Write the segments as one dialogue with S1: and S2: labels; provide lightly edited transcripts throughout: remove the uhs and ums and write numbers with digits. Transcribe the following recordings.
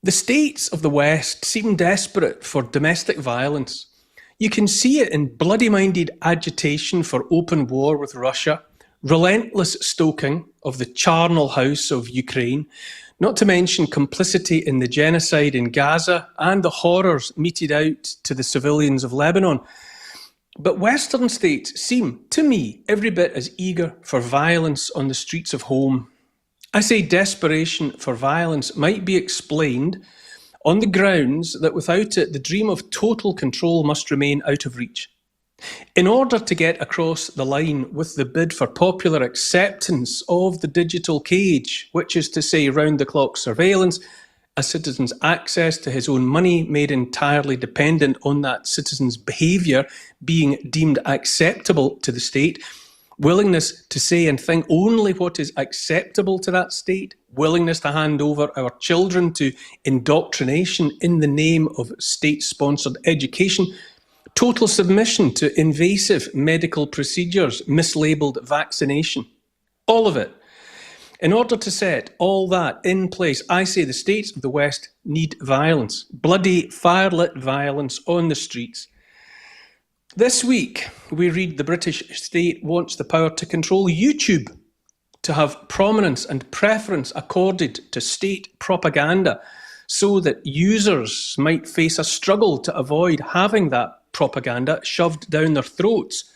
S1: The states of the West seem desperate for domestic violence. You can see it in bloody-minded agitation for open war with Russia, relentless stoking of the charnel house of Ukraine, not to mention complicity in the genocide in Gaza and the horrors meted out to the civilians of Lebanon. But Western states seem, to me, every bit as eager for violence on the streets of home. I say desperation for violence might be explained on the grounds that without it, the dream of total control must remain out of reach. In order to get across the line with the bid for popular acceptance of the digital cage, which is to say round-the-clock surveillance, a citizen's access to his own money made entirely dependent on that citizen's behaviour being deemed acceptable to the state, willingness to say and think only what is acceptable to that state, willingness to hand over our children to indoctrination in the name of state-sponsored education, total submission to invasive medical procedures, mislabelled vaccination, all of it. In order to set all that in place, I say the states of the West need violence, bloody, fire-lit violence on the streets. This week, we read the British state wants the power to control YouTube, to have prominence and preference accorded to state propaganda, so that users might face a struggle to avoid having that propaganda shoved down their throats.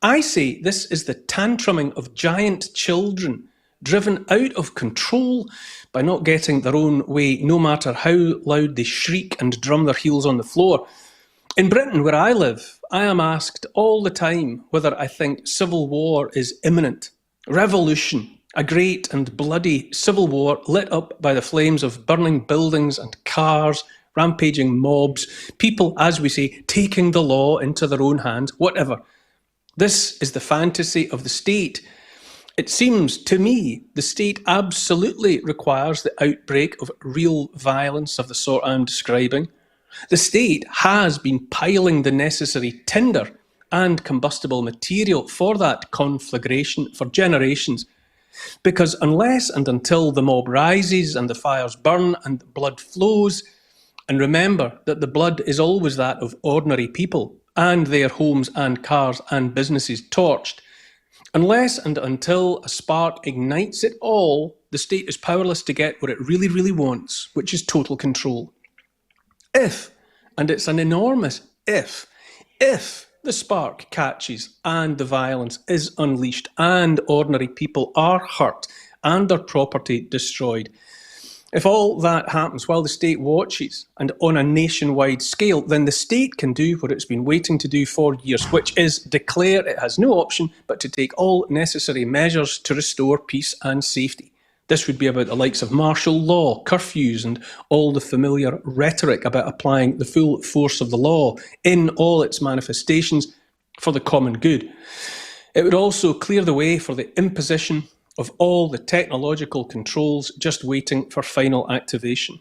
S1: I say this is the tantruming of giant children, driven out of control by not getting their own way, no matter how loud they shriek and drum their heels on the floor. In Britain, where I live, I am asked all the time whether I think civil war is imminent. Revolution, a great and bloody civil war lit up by the flames of burning buildings and cars, rampaging mobs, people, as we say, taking the law into their own hands, whatever. This is the fantasy of the state. It seems to me the state absolutely requires the outbreak of real violence of the sort I'm describing. The state has been piling the necessary tinder and combustible material for that conflagration for generations. Because unless and until the mob rises and the fires burn and the blood flows, and remember that the blood is always that of ordinary people and their homes and cars and businesses torched, unless and until a spark ignites it all, the state is powerless to get what it really, really wants, which is total control. If, and it's an enormous if the spark catches and the violence is unleashed and ordinary people are hurt and their property destroyed, if all that happens while the state watches and on a nationwide scale, then the state can do what it's been waiting to do for years, which is declare it has no option but to take all necessary measures to restore peace and safety. This would be about the likes of martial law, curfews, and all the familiar rhetoric about applying the full force of the law in all its manifestations for the common good. It would also clear the way for the imposition of all the technological controls just waiting for final activation.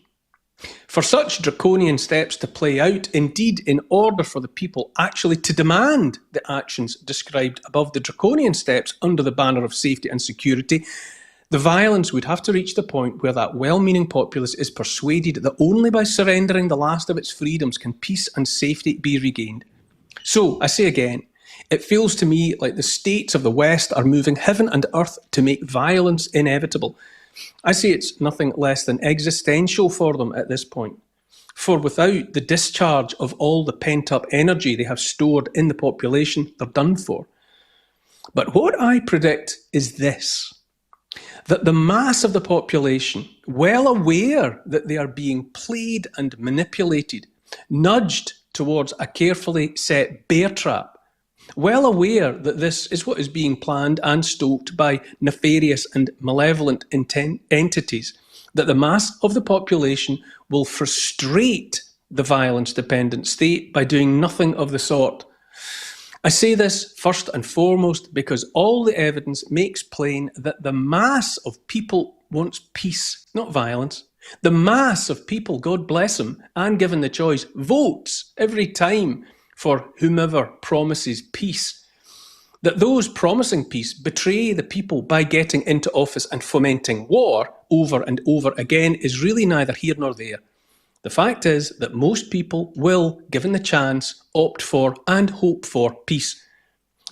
S1: For such draconian steps to play out, indeed, in order for the people actually to demand the actions described above, the draconian steps under the banner of safety and security, the violence would have to reach the point where that well-meaning populace is persuaded that only by surrendering the last of its freedoms can peace and safety be regained. So, I say again, it feels to me like the states of the West are moving heaven and earth to make violence inevitable. I say it's nothing less than existential for them at this point. For without the discharge of all the pent-up energy they have stored in the population, they're done for. But what I predict is this: that the mass of the population, well aware that they are being played and manipulated, nudged towards a carefully set bear trap, well aware that this is what is being planned and stoked by nefarious and malevolent entities, that the mass of the population will frustrate the violence-dependent state by doing nothing of the sort. I say this first and foremost because all the evidence makes plain that the mass of people wants peace, not violence. The mass of people, God bless them, and given the choice, votes every time for whomever promises peace. That those promising peace betray the people by getting into office and fomenting war over and over again is really neither here nor there. The fact is that most people will, given the chance, opt for and hope for peace.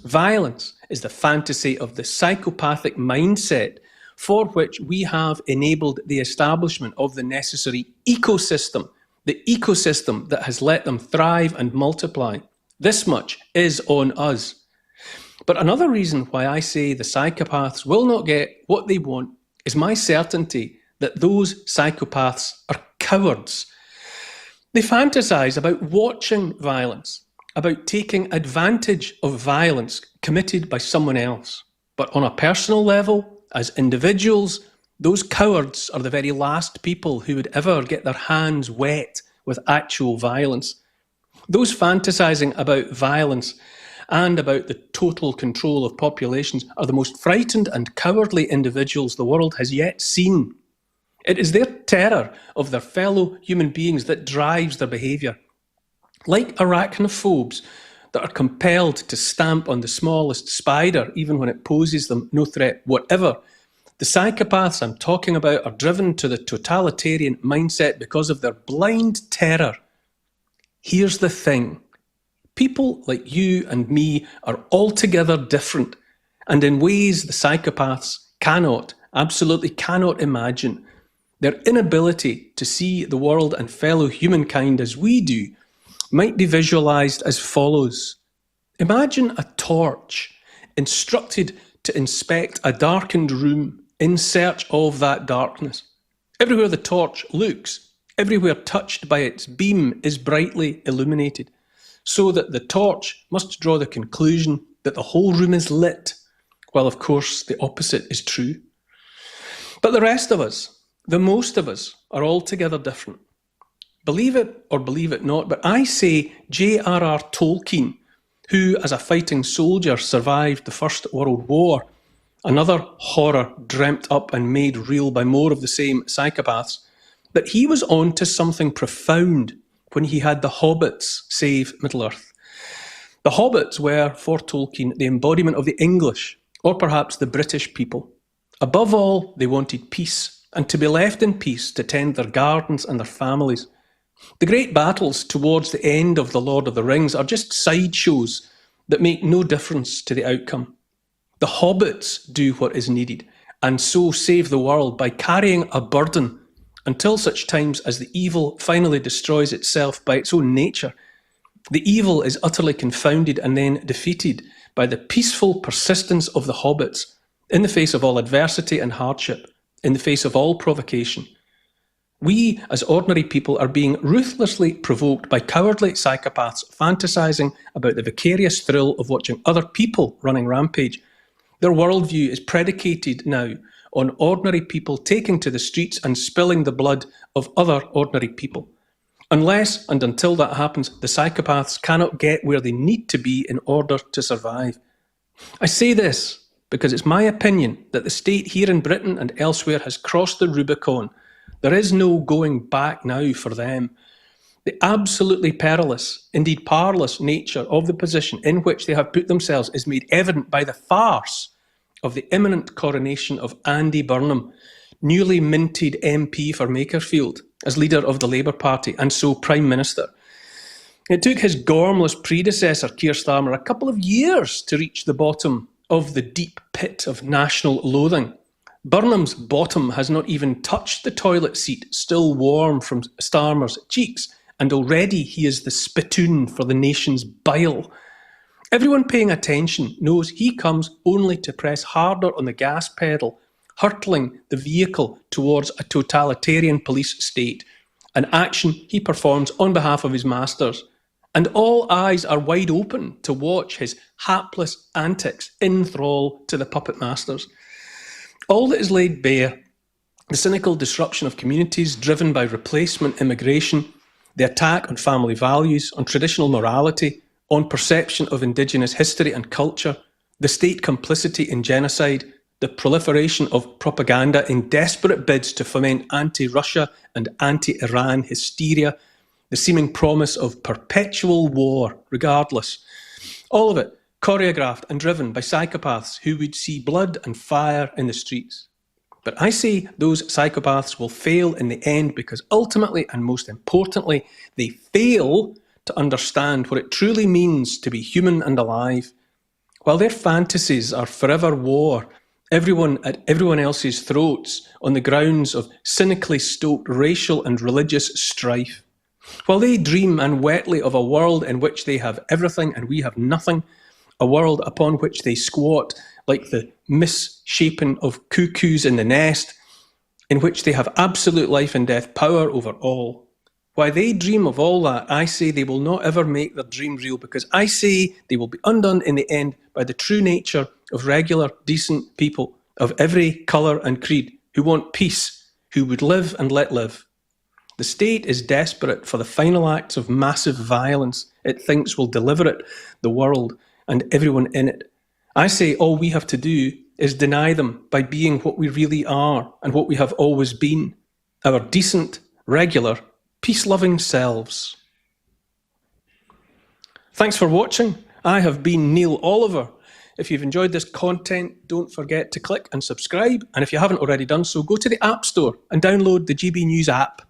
S1: Violence is the fantasy of the psychopathic mindset for which we have enabled the establishment of the necessary ecosystem, the ecosystem that has let them thrive and multiply. This much is on us. But another reason why I say the psychopaths will not get what they want is my certainty that those psychopaths are cowards. They fantasize about watching violence, about taking advantage of violence committed by someone else. But on a personal level, as individuals, those cowards are the very last people who would ever get their hands wet with actual violence. Those fantasizing about violence and about the total control of populations are the most frightened and cowardly individuals the world has yet seen. It is their terror of their fellow human beings that drives their behaviour. Like arachnophobes that are compelled to stamp on the smallest spider even when it poses them no threat whatever, the psychopaths I'm talking about are driven to the totalitarian mindset because of their blind terror. Here's the thing. People like you and me are altogether different, and in ways the psychopaths cannot, absolutely cannot imagine. Their inability to see the world and fellow humankind as we do might be visualized as follows. Imagine a torch instructed to inspect a darkened room in search of that darkness. Everywhere the torch looks, everywhere touched by its beam is brightly illuminated, so that the torch must draw the conclusion that the whole room is lit, while of course the opposite is true. But the rest of us, the most of us, are altogether different. Believe it or believe it not, but I say J.R.R. Tolkien, who as a fighting soldier survived the First World War, another horror dreamt up and made real by more of the same psychopaths, that he was on to something profound when he had the hobbits save Middle-earth. The hobbits were, for Tolkien, the embodiment of the English, or perhaps the British people. Above all, they wanted peace, and to be left in peace to tend their gardens and their families. The great battles towards the end of The Lord of the Rings are just sideshows that make no difference to the outcome. The hobbits do what is needed, and so save the world by carrying a burden until such times as the evil finally destroys itself by its own nature. The evil is utterly confounded and then defeated by the peaceful persistence of the hobbits in the face of all adversity and hardship, in the face of all provocation. We, as ordinary people, are being ruthlessly provoked by cowardly psychopaths fantasizing about the vicarious thrill of watching other people running rampage. Their worldview is predicated now on ordinary people taking to the streets and spilling the blood of other ordinary people. Unless and until that happens, the psychopaths cannot get where they need to be in order to survive. I say this because it's my opinion that the state here in Britain and elsewhere has crossed the Rubicon. There is no going back now for them. The absolutely perilous, indeed powerless nature of the position in which they have put themselves is made evident by the farce of the imminent coronation of Andy Burnham, newly minted MP for Makerfield, as leader of the Labour Party and so Prime Minister. It took his gormless predecessor, Keir Starmer, a couple of years to reach the bottom of the deep pit of national loathing. Burnham's bottom has not even touched the toilet seat, still warm from Starmer's cheeks, and already he is the spittoon for the nation's bile. Everyone paying attention knows he comes only to press harder on the gas pedal, hurtling the vehicle towards a totalitarian police state, an action he performs on behalf of his masters. And all eyes are wide open to watch his hapless antics in thrall to the puppet masters. All that is laid bare, the cynical disruption of communities driven by replacement immigration, the attack on family values, on traditional morality, on perception of Indigenous history and culture, the state complicity in genocide, the proliferation of propaganda in desperate bids to foment anti-Russia and anti-Iran hysteria, the seeming promise of perpetual war regardless. All of it choreographed and driven by psychopaths who would see blood and fire in the streets. But I say those psychopaths will fail in the end because ultimately, and most importantly, they fail to understand what it truly means to be human and alive. While their fantasies are forever war, everyone at everyone else's throats on the grounds of cynically stoked racial and religious strife. While they dream unwetly of a world in which they have everything and we have nothing, a world upon which they squat like the misshapen of cuckoos in the nest, in which they have absolute life and death power over all. While they dream of all that, I say they will not ever make their dream real, because I say they will be undone in the end by the true nature of regular, decent people of every colour and creed who want peace, who would live and let live. The state is desperate for the final acts of massive violence it thinks will deliver it, the world, and everyone in it. I say all we have to do is deny them by being what we really are and what we have always been, our decent, regular, peace-loving selves. Thanks for watching. I have been Neil Oliver. If you've enjoyed this content, don't forget to click and subscribe. And if you haven't already done so, go to the App Store and download the GB News app.